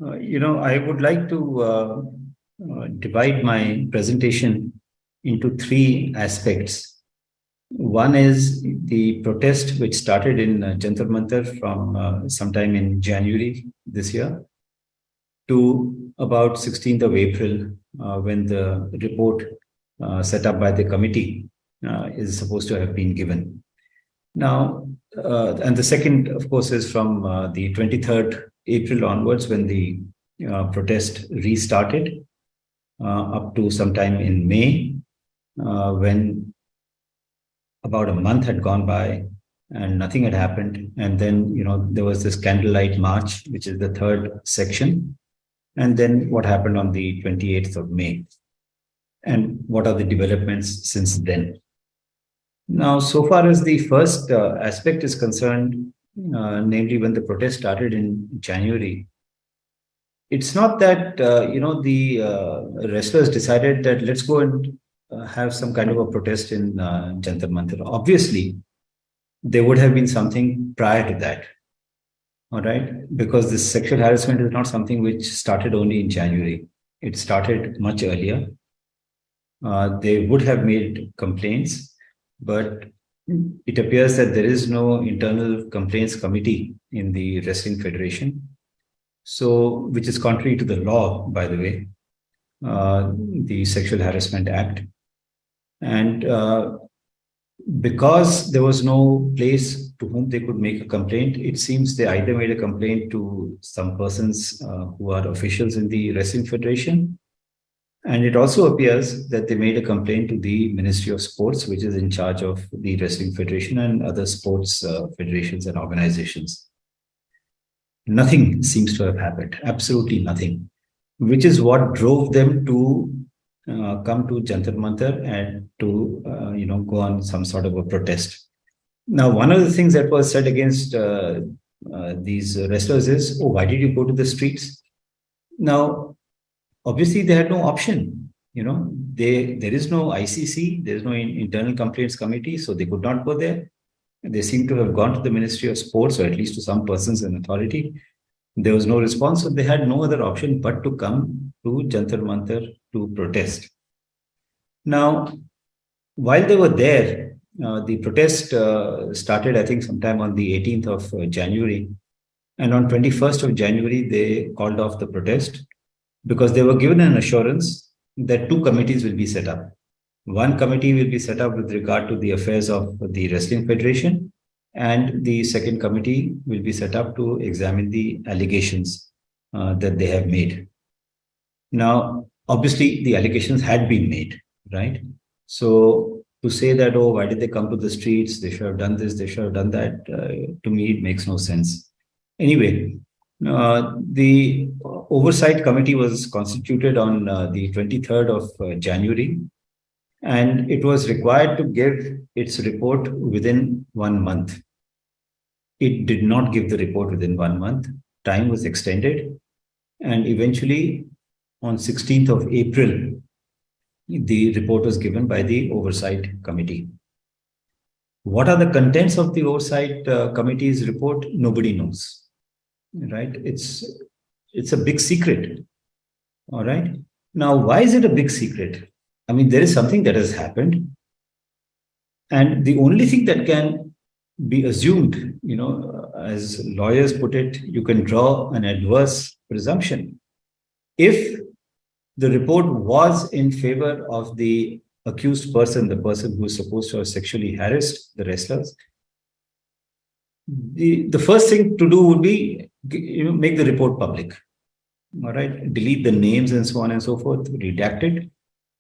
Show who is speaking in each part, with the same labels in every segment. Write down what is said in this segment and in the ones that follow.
Speaker 1: I would like to divide my presentation into three aspects. One is the protest which started in Jantar Mantar from sometime in January this year to about 16th of April, when the report set up by the committee is supposed to have been given. Now, and the second, of course, is from the 23rd April onwards, when the protest restarted, up to sometime in May, when about a month had gone by and nothing had happened. And then, there was this candlelight march, which is the third section. And then what happened on the 28th of May? And what are the developments since then? Now, so far as the first aspect is concerned, namely when the protest started in January, it's not that, the wrestlers decided that let's go and have some kind of a protest in Jantar Mantar. Obviously, there would have been something prior to that. All right. Because this sexual harassment is not something which started only in January. It started much earlier. They would have made complaints, but it appears that there is no internal complaints committee in the Wrestling Federation. So, which is contrary to the law, by the way, the Sexual Harassment Act. And because there was no place to whom they could make a complaint, it seems they either made a complaint to some persons who are officials in the Wrestling Federation. And it also appears that they made a complaint to the Ministry of Sports, which is in charge of the Wrestling Federation and other sports federations and organizations. Nothing seems to have happened, absolutely nothing, which is what drove them to come to Jantar Mantar and to, go on some sort of a protest. Now, one of the things that was said against these wrestlers is, oh, why did you go to the streets? Now, obviously, they had no option. There is no ICC, there is no internal complaints committee, so they could not go there. They seem to have gone to the Ministry of Sports, or at least to some persons in authority. There was no response, so they had no other option but to come to Jantar Mantar to protest. Now, while they were there, the protest started, I think, sometime on the 18th of January. And on 21st of January, they called off the protest because they were given an assurance that two committees will be set up. One committee will be set up with regard to the affairs of the Wrestling Federation, and the second committee will be set up to examine the allegations that they have made. Now, obviously, the allegations had been made, right? So to say that, oh, why did they come to the streets? They should have done this, they should have done that. To me, it makes no sense. Anyway, the oversight committee was constituted on the 23rd of January, and it was required to give its report within 1 month. It did not give the report within 1 month. Time was extended, and eventually on 16th of April, the report was given by the oversight committee. What are the contents of the oversight committee's report? Nobody knows, right? It's a big secret. All right. Now, why is it a big secret? I mean, there is something that has happened. And the only thing that can be assumed, as lawyers put it, you can draw an adverse presumption. If the report was in favor of the accused person, the person who is supposed to have sexually harassed the wrestlers, the first thing to do would be, make the report public. All right. Delete the names and so on and so forth, redact it,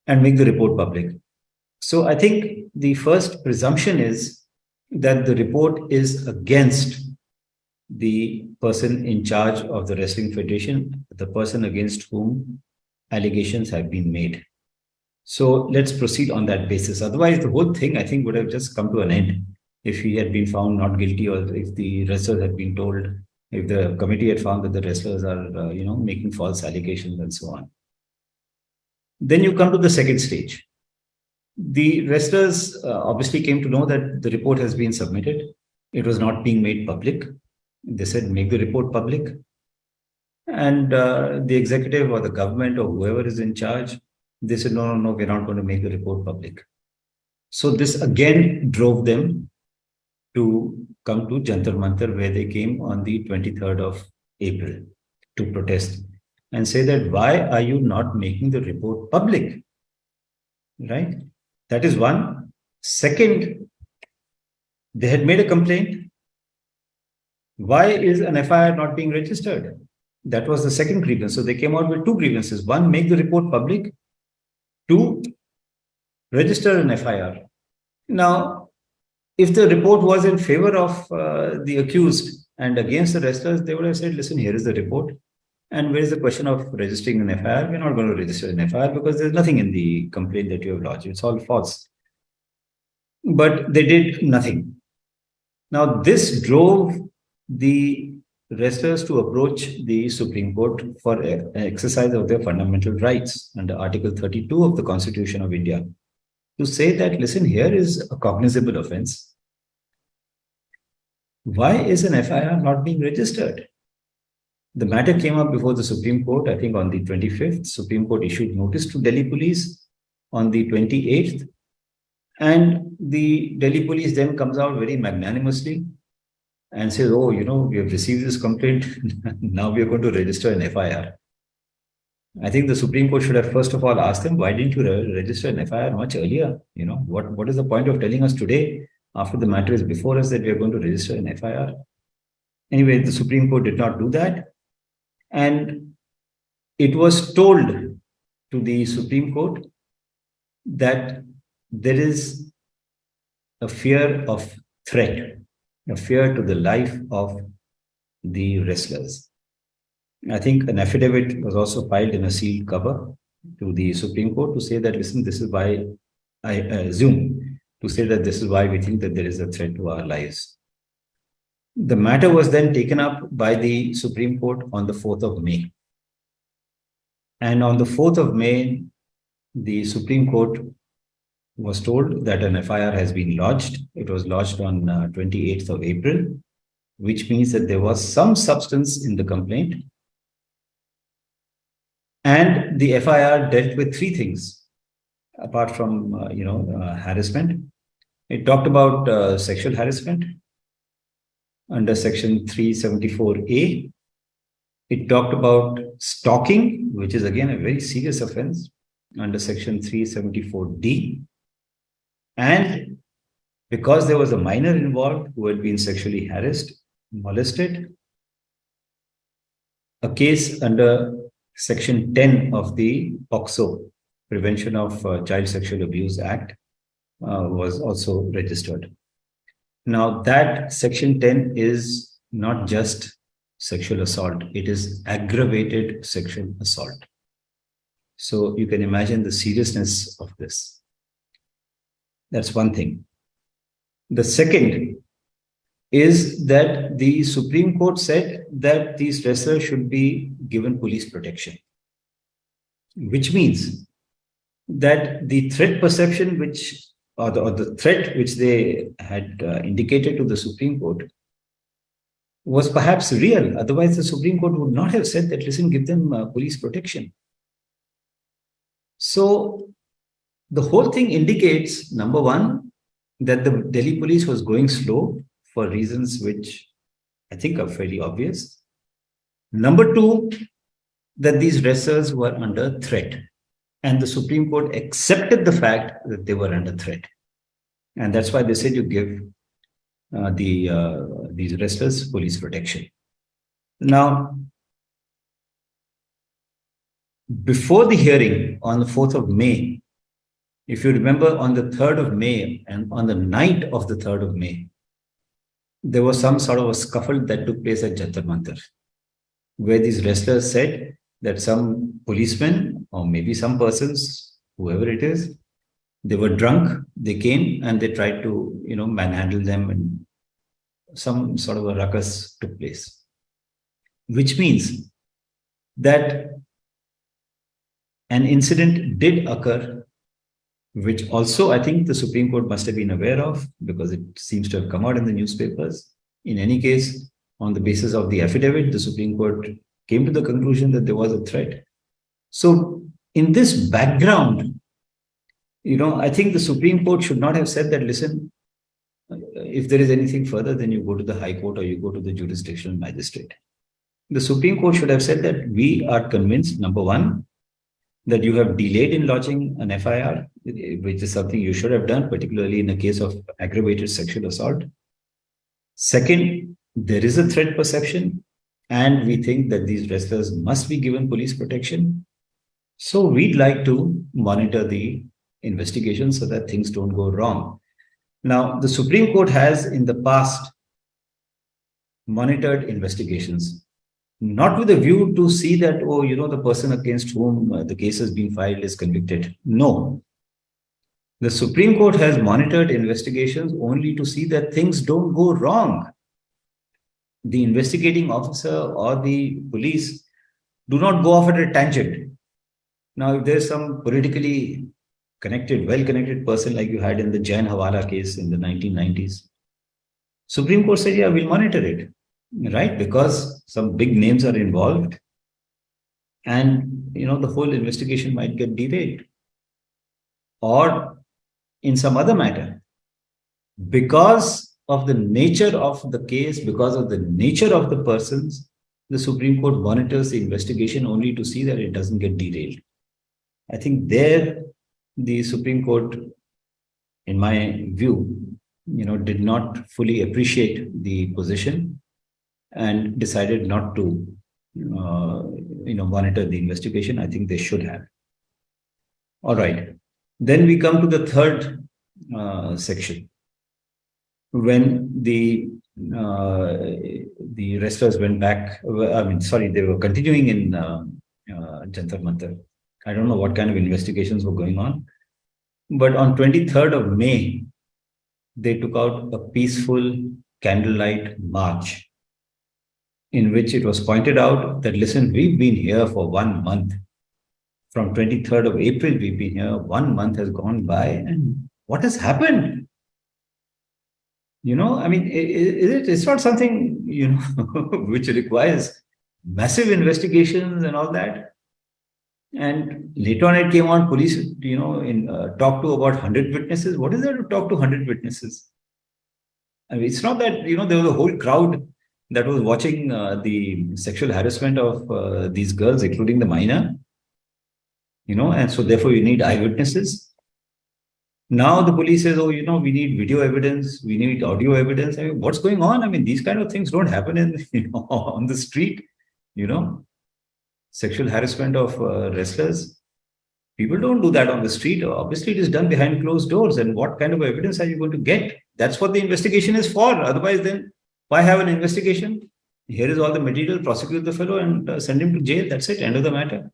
Speaker 1: and make the report public. So I think the first presumption is that the report is against the person in charge of the Wrestling Federation, the person against whom allegations have been made. So let's proceed on that basis. Otherwise, the whole thing, I think, would have just come to an end if he had been found not guilty, or if the wrestlers had been told, if the committee had found that the wrestlers are, making false allegations and so on. Then you come to the second stage. The wrestlers obviously came to know that the report has been submitted. It was not being made public. They said, make the report public. And the executive or the government or whoever is in charge, they said, no, no, no, we're not going to make the report public. So this again drove them to come to Jantar Mantar, where they came on the 23rd of April to protest and say that why are you not making the report public? Right? That is one. Second, they had made a complaint. Why is an FIR not being registered? That was the second grievance. So they came out with two grievances. One, make the report public. Two, register an FIR. Now, if the report was in favor of the accused and against the wrestlers, they would have said, listen, here is the report. And where is the question of registering an FIR? We're not going to register an FIR because there's nothing in the complaint that you have lodged. It's all false. But they did nothing. Now, this drove the wrestlers to approach the Supreme Court for an exercise of their fundamental rights under Article 32 of the Constitution of India to say that, listen, here is a cognizable offense. Why is an FIR not being registered? The matter came up before the Supreme Court, I think on the 25th. Supreme Court issued notice to Delhi police on the 28th. And the Delhi police then comes out very magnanimously and says, oh, you know, we have received this complaint. Now we are going to register an FIR. I think the Supreme Court should have first of all asked them, why didn't you register an FIR much earlier? You know, what is the point of telling us today, after the matter is before us, that we are going to register an FIR? Anyway, the Supreme Court did not do that. And it was told to the Supreme Court that there is a fear of threat, a fear to the life of the wrestlers. I think an affidavit was also filed in a sealed cover to the Supreme Court to say that, listen, this is why, I assume, to say that this is why we think that there is a threat to our lives. The matter was then taken up by the Supreme Court on the 4th of May. And on the 4th of May, the Supreme Court was told that an FIR has been lodged. It was lodged on 28th of April, which means that there was some substance in the complaint. And the FIR dealt with three things, apart from, harassment. It talked about sexual harassment under section 374A. It talked about stalking, which is again a very serious offense under section 374D. And because there was a minor involved who had been sexually harassed, molested, a case under section 10 of the POCSO, Prevention of Child Sexual Abuse Act, was also registered. Now, that section 10 is not just sexual assault, it is aggravated sexual assault. So you can imagine the seriousness of this. That's one thing. The second is that the Supreme Court said that these wrestlers should be given police protection, which means that the threat perception or the threat which they had indicated to the Supreme Court was perhaps real. Otherwise, the Supreme Court would not have said that, listen, give them police protection. So the whole thing indicates, number one, that the Delhi police was going slow for reasons which I think are fairly obvious. Number two, that these wrestlers were under threat. And the Supreme Court accepted the fact that they were under threat. And that's why they said you give these wrestlers police protection. Now, before the hearing on the 4th of May, if you remember, on the 3rd of May and on the night of the 3rd of May, there was some sort of a scuffle that took place at Jantar Mantar, where these wrestlers said that some policemen or maybe some persons, whoever it is, they were drunk, they came and they tried to, manhandle them, and some sort of a ruckus took place. Which means that an incident did occur, which also I think the Supreme Court must have been aware of because it seems to have come out in the newspapers. In any case, on the basis of the affidavit, the Supreme Court came to the conclusion that there was a threat. So in this background, I think the Supreme Court should not have said that, listen, if there is anything further, then you go to the High Court or you go to the jurisdictional magistrate. The Supreme Court should have said that we are convinced, number one, that you have delayed in lodging an FIR, which is something you should have done, particularly in a case of aggravated sexual assault. Second, there is a threat perception, and we think that these wrestlers must be given police protection. So we'd like to monitor the investigation so that things don't go wrong. Now, the Supreme Court has in the past monitored investigations, not with a view to see that, the person against whom the case has been filed is convicted. No. The Supreme Court has monitored investigations only to see that things don't go wrong. The investigating officer or the police do not go off at a tangent. Now, if there's some politically connected, well-connected person like you had in the Jain Hawala case in the 1990s, Supreme Court said, yeah, we'll monitor it, right? Because some big names are involved and, the whole investigation might get derailed. Or in some other matter, because of the nature of the case, because of the nature of the persons, the Supreme Court monitors the investigation only to see that it doesn't get derailed. I think there, the Supreme Court, in my view, did not fully appreciate the position and decided not to, monitor the investigation. I think they should have. All right. Then we come to the third section. When the wrestlers went back, they were continuing in Jantar Mantar. I don't know what kind of investigations were going on. But on 23rd of May, they took out a peaceful candlelight march in which it was pointed out that, listen, we've been here for 1 month. From 23rd of April, we've been here. 1 month has gone by. And what has happened? It's not something, which requires massive investigations and all that. And later on, it came on, police, talked to about 100 witnesses. What is there to talk to 100 witnesses? It's not that, there was a whole crowd that was watching the sexual harassment of these girls, including the minor, and so therefore you need eyewitnesses. Now the police says, we need video evidence, we need audio evidence. What's going on? These kind of things don't happen on the street, Sexual harassment of wrestlers. People don't do that on the street. Obviously, it is done behind closed doors. And what kind of evidence are you going to get? That's what the investigation is for. Otherwise, then why have an investigation? Here is all the material, prosecute the fellow and send him to jail. That's it. End of the matter.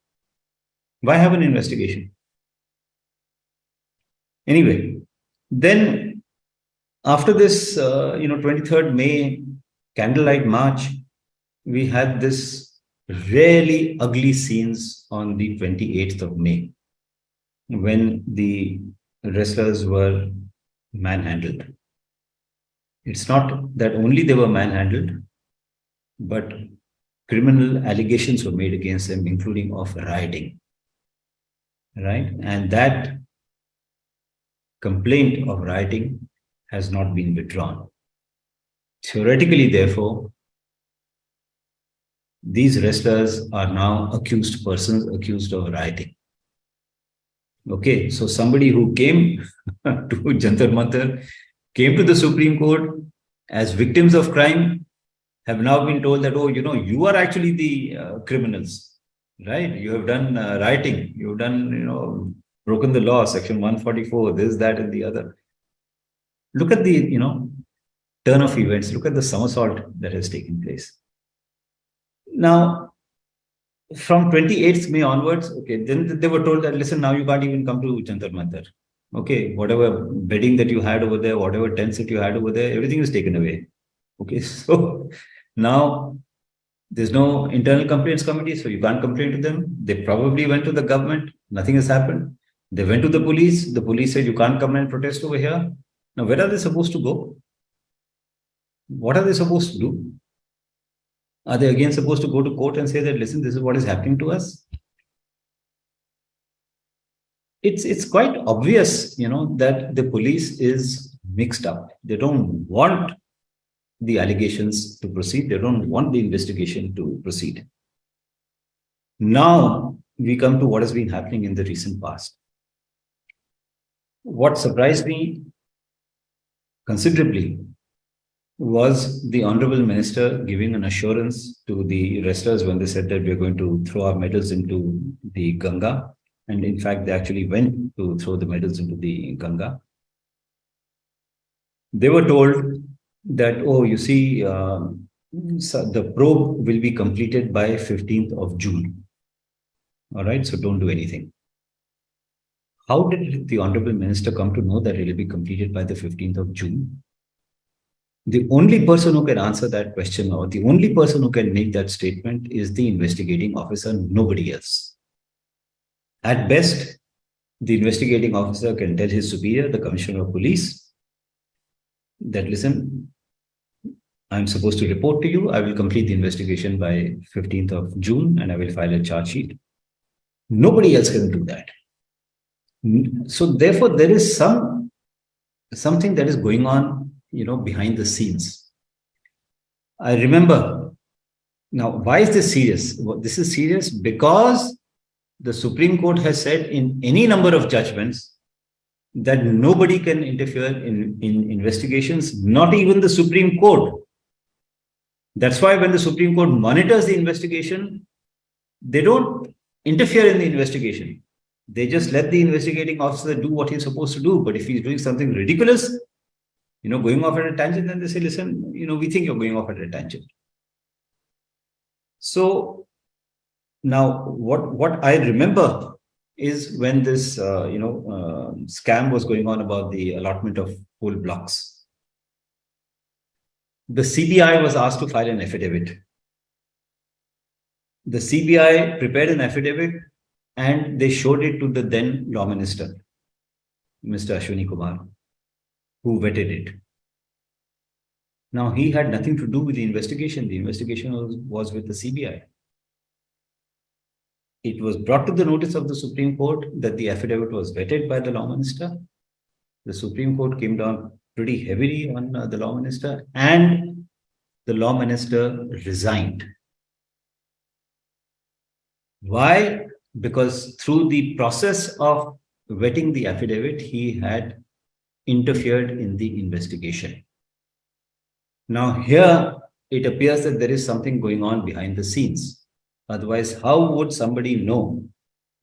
Speaker 1: Why have an investigation? Anyway, then after this, 23rd May candlelight march, we had this really ugly scenes on the 28th of May when the wrestlers were manhandled. It's not that only they were manhandled, but criminal allegations were made against them, including of rioting. Right? And that complaint of rioting has not been withdrawn. Theoretically, therefore, these wrestlers are now accused persons accused of rioting. Okay, so somebody who came to Jantar Mantar, came to the Supreme Court as victims of crime, have now been told that, you are actually the criminals, right? You have done rioting, you have done, broken the law, section 144, this, that, and the other. Look at the, turn of events. Look at the somersault that has taken place. Now, from 28th May onwards, okay, then they were told that, listen, now you can't even come to Jantar Mantar. Okay, whatever bedding that you had over there, whatever tents that you had over there, everything is taken away. Okay, so now there's no internal complaints committee, so you can't complain to them. They probably went to the government, nothing has happened. They went to the police said, you can't come and protest over here. Now, where are they supposed to go? What are they supposed to do? Are they again supposed to go to court and say that, listen, this is what is happening to us? It's quite obvious, that the police is mixed up. They don't want the allegations to proceed. They don't want the investigation to proceed. Now we come to what has been happening in the recent past. What surprised me considerably was the Honorable Minister giving an assurance to the wrestlers when they said that we are going to throw our medals into the Ganga. And in fact, they actually went to throw the medals into the Ganga. They were told that, oh, you see, so the probe will be completed by 15th of June. All right, so don't do anything. How did the Honorable Minister come to know that it will be completed by the 15th of June? The only person who can answer that question, or the only person who can make that statement, is the investigating officer, nobody else. At best, the investigating officer can tell his superior, the Commissioner of Police, that, listen, I'm supposed to report to you. I will complete the investigation by 15th of June and I will file a charge sheet. Nobody else can do that. So therefore, there is something that is going on, behind the scenes. I remember, now, why is this serious? This is serious because the Supreme Court has said in any number of judgments that nobody can interfere in investigations, not even the Supreme Court. That's why when the Supreme Court monitors the investigation, they don't interfere in the investigation. They just let the investigating officer do what he's supposed to do. But if he's doing something ridiculous, going off at a tangent, then they say, listen, we think you're going off at a tangent. So now what I remember is when this, scam was going on about the allotment of coal blocks. The CBI was asked to file an affidavit. The CBI prepared an affidavit and they showed it to the then Law Minister, Mr. Ashwini Kumar, who vetted it. Now, he had nothing to do with the investigation. The investigation was with the CBI. It was brought to the notice of the Supreme Court that the affidavit was vetted by the Law Minister. The Supreme Court came down pretty heavily on the Law Minister, and the Law Minister resigned. Why? Because through the process of vetting the affidavit, he had interfered in the investigation. Now, here it appears that there is something going on behind the scenes. Otherwise, how would somebody know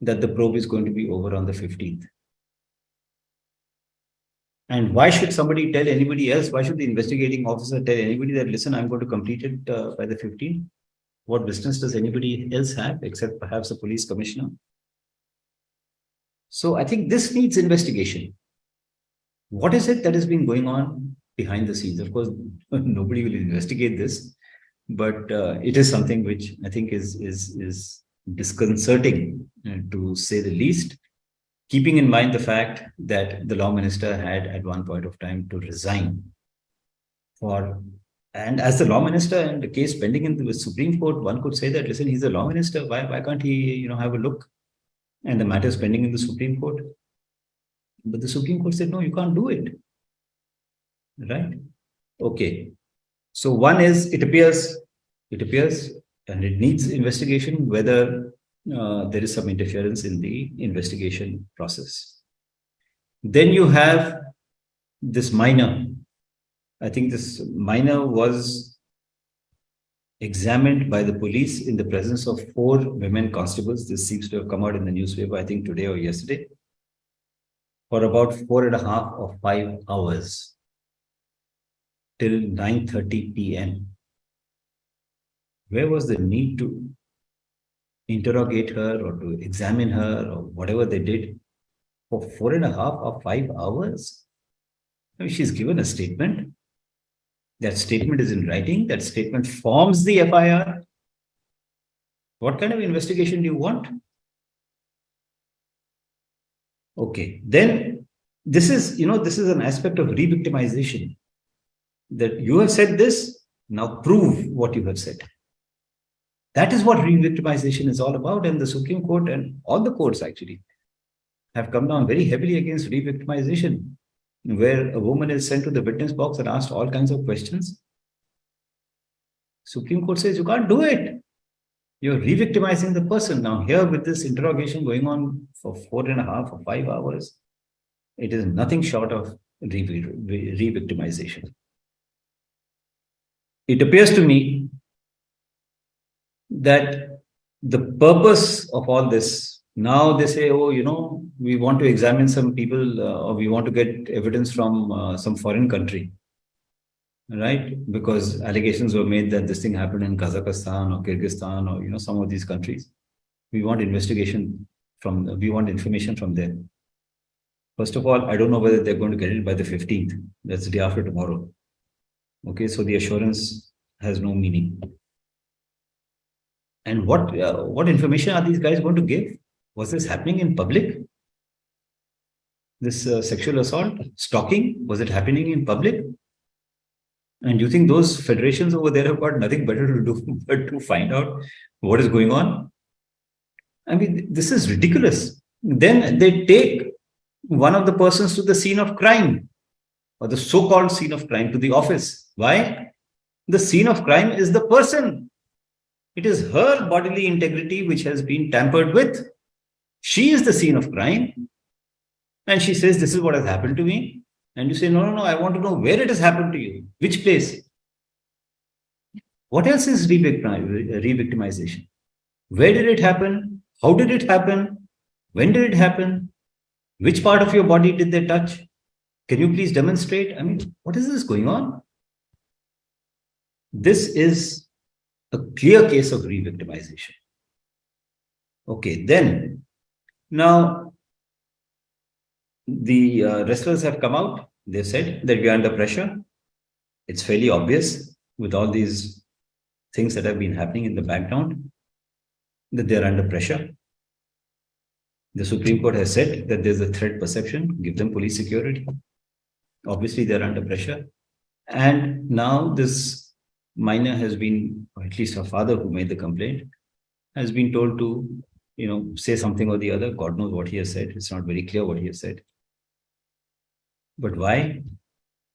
Speaker 1: that the probe is going to be over on the 15th? And why should somebody tell anybody else? Why should the investigating officer tell anybody that, listen, I'm going to complete it by the 15th? What business does anybody else have except perhaps a police commissioner? So I think this needs investigation. What is it that has been going on behind the scenes? Of course, nobody will investigate this, but it is something which I think is disconcerting, to say the least, keeping in mind the fact that the Law Minister had at one point of time to resign and as the Law Minister and the case pending in the Supreme Court, one could say that, listen, he's the Law Minister. Why can't he, have a look? And the matter is pending in the Supreme Court. But the Supreme Court said, no, you can't do it. Right? Okay. So one is, it appears, and it needs investigation, whether there is some interference in the investigation process. Then you have this minor. I think this minor was examined by the police in the presence of 4 women constables. This seems to have come out in the newspaper, I think today or yesterday, for about 4.5 or 5 hours till 9:30 p.m. Where was the need to interrogate her or to examine her or whatever they did for 4.5 or 5 hours? I mean, she's given a statement. That statement is in writing. That statement forms the FIR. What kind of investigation do you want? Okay, then this is an aspect of re-victimization. That you have said this, now prove what you have said. That is what re-victimization is all about. And the Supreme Court and all the courts actually have come down very heavily against re-victimization, where a woman is sent to the witness box and asked all kinds of questions. Supreme Court says you can't do it. You're re-victimizing the person. Now, here with this interrogation going on for 4.5 or 5 hours, it is nothing short of re-victimization. It appears to me that the purpose of all this, now they say, oh, we want to examine some people or we want to get evidence from some foreign country, right? Because allegations were made that this thing happened in Kazakhstan or Kyrgyzstan or, some of these countries. We want information from there. First of all, I don't know whether they're going to get it by the 15th. That's the day after tomorrow. Okay, so the assurance has no meaning. And what information are these guys going to give? Was this happening in public? This sexual assault, stalking, was it happening in public? And you think those federations over there have got nothing better to do but to find out what is going on? I mean, this is ridiculous. Then they take one of the persons to the scene of crime, or the so-called scene of crime, to the office. Why? The scene of crime is the person. It is her bodily integrity which has been tampered with. She is the scene of crime. And she says, this is what has happened to me. And you say, no, I want to know where it has happened to you. Which place? What else is re-victimization? Where did it happen? How did it happen? When did it happen? Which part of your body did they touch? Can you please demonstrate? I mean, what is this going on? This is a clear case of re-victimization. Okay, then, now, the wrestlers have come out. They've said that we are under pressure. It's fairly obvious with all these things that have been happening in the background that they're under pressure. The Supreme Court has said that there's a threat perception, give them police security. Obviously, they're under pressure. And now this minor has been, or at least her father who made the complaint, has been told to, say something or the other. God knows what he has said. It's not very clear what he has said. But why?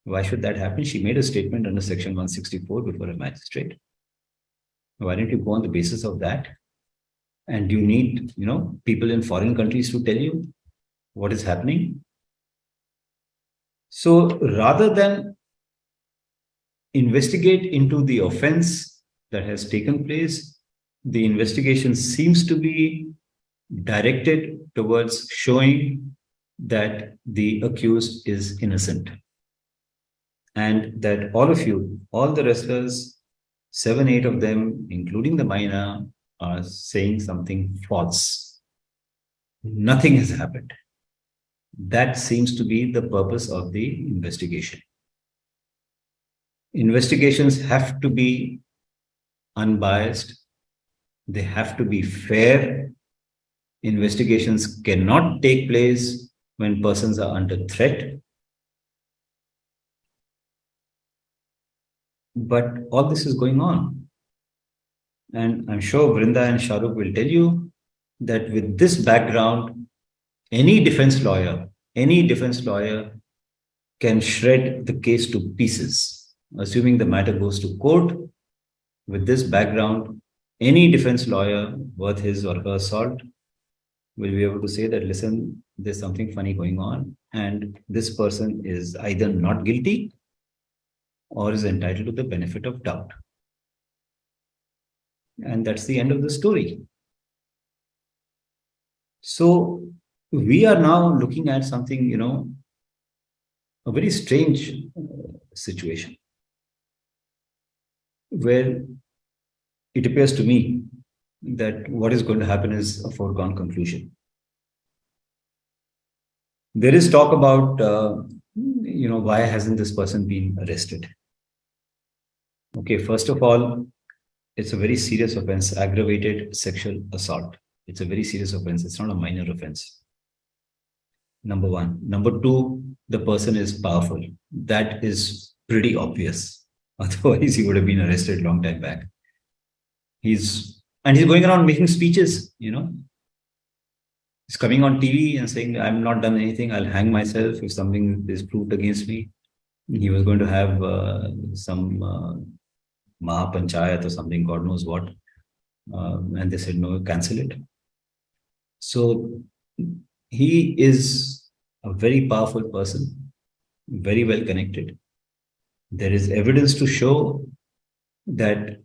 Speaker 1: Why should that happen? She made a statement under Section 164 before a magistrate. Why don't you go on the basis of that? And you need, people in foreign countries to tell you what is happening. So rather than investigate into the offense that has taken place, the investigation seems to be directed towards showing that the accused is innocent. And that all of you, all the wrestlers, 7, 8 of them, including the minor, are saying something false. Nothing has happened. That seems to be the purpose of the investigation. Investigations have to be unbiased. They have to be fair. Investigations cannot take place when persons are under threat. But all this is going on. And I'm sure Vrinda and Shahrukh will tell you that with this background, any defense lawyer can shred the case to pieces. Assuming the matter goes to court, with this background, any defense lawyer worth his or her salt will be able to say that, listen, there's something funny going on, and this person is either not guilty or is entitled to the benefit of doubt. And that's the end of the story. So we are now looking at something, a very strange situation, where it appears to me that what is going to happen is a foregone conclusion. There is talk about, why hasn't this person been arrested? Okay, first of all, it's a very serious offense, aggravated sexual assault. It's a very serious offense. It's not a minor offense. Number one. Number two, the person is powerful. That is pretty obvious. Otherwise, he would have been arrested a long time back. He's And he's going around making speeches, He's coming on TV and saying, I'm not done anything. I'll hang myself if something is proved against me. He was going to have some Mahapanchayat or something, God knows what. And they said, no, cancel it. So he is a very powerful person, very well connected. There is evidence to show that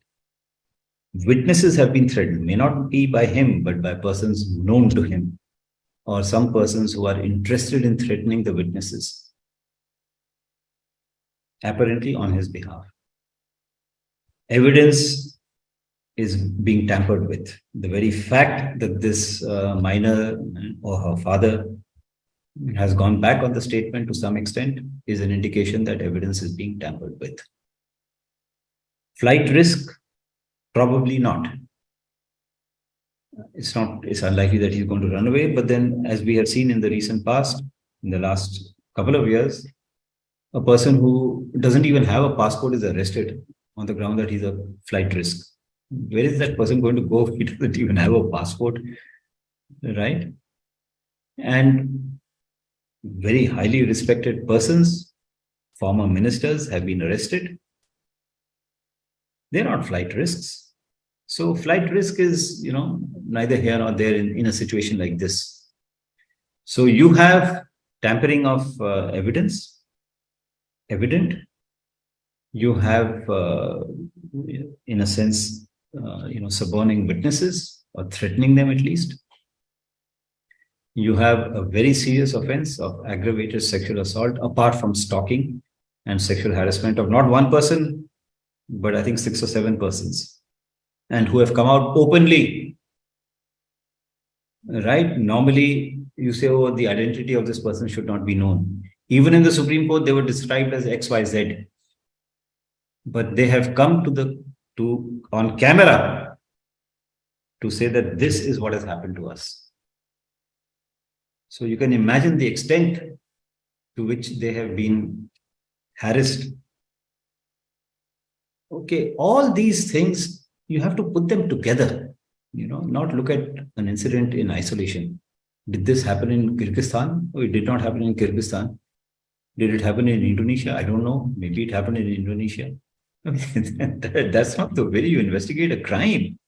Speaker 1: witnesses have been threatened, may not be by him, but by persons known to him, or some persons who are interested in threatening the witnesses, apparently on his behalf. Evidence is being tampered with. The very fact that this minor or her father has gone back on the statement to some extent is an indication that evidence is being tampered with. Flight risk? Probably not. It's unlikely that he's going to run away. But then, as we have seen in the recent past, in the last couple of years, a person who doesn't even have a passport is arrested on the ground that he's a flight risk. Where is that person going to go if he doesn't even have a passport, right? And very highly respected persons, former ministers, have been arrested. They're not flight risks. So flight risk is, neither here nor there in a situation like this. So you have tampering of evidence, evident. You have, in a sense, suborning witnesses or threatening them at least. You have a very serious offense of aggravated sexual assault, apart from stalking and sexual harassment of not one person, but I think 6 or 7 persons, and who have come out openly, right? Normally, you say, oh, the identity of this person should not be known. Even in the Supreme Court, they were described as XYZ. But they have come on camera to say that this is what has happened to us. So you can imagine the extent to which they have been harassed. Okay, all these things, you have to put them together, not look at an incident in isolation. Did this happen in Kyrgyzstan? Oh, it did not happen in Kyrgyzstan. Did it happen in Indonesia? I don't know. Maybe it happened in Indonesia. That's not the way you investigate a crime.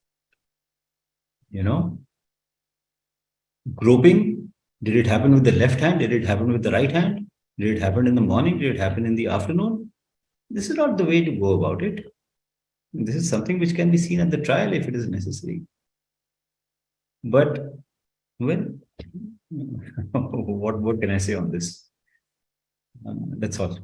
Speaker 1: Groping, did it happen with the left hand? Did it happen with the right hand? Did it happen in the morning? Did it happen in the afternoon? This is not the way to go about it. This is something which can be seen at the trial if it is necessary. But what can I say on this? That's all.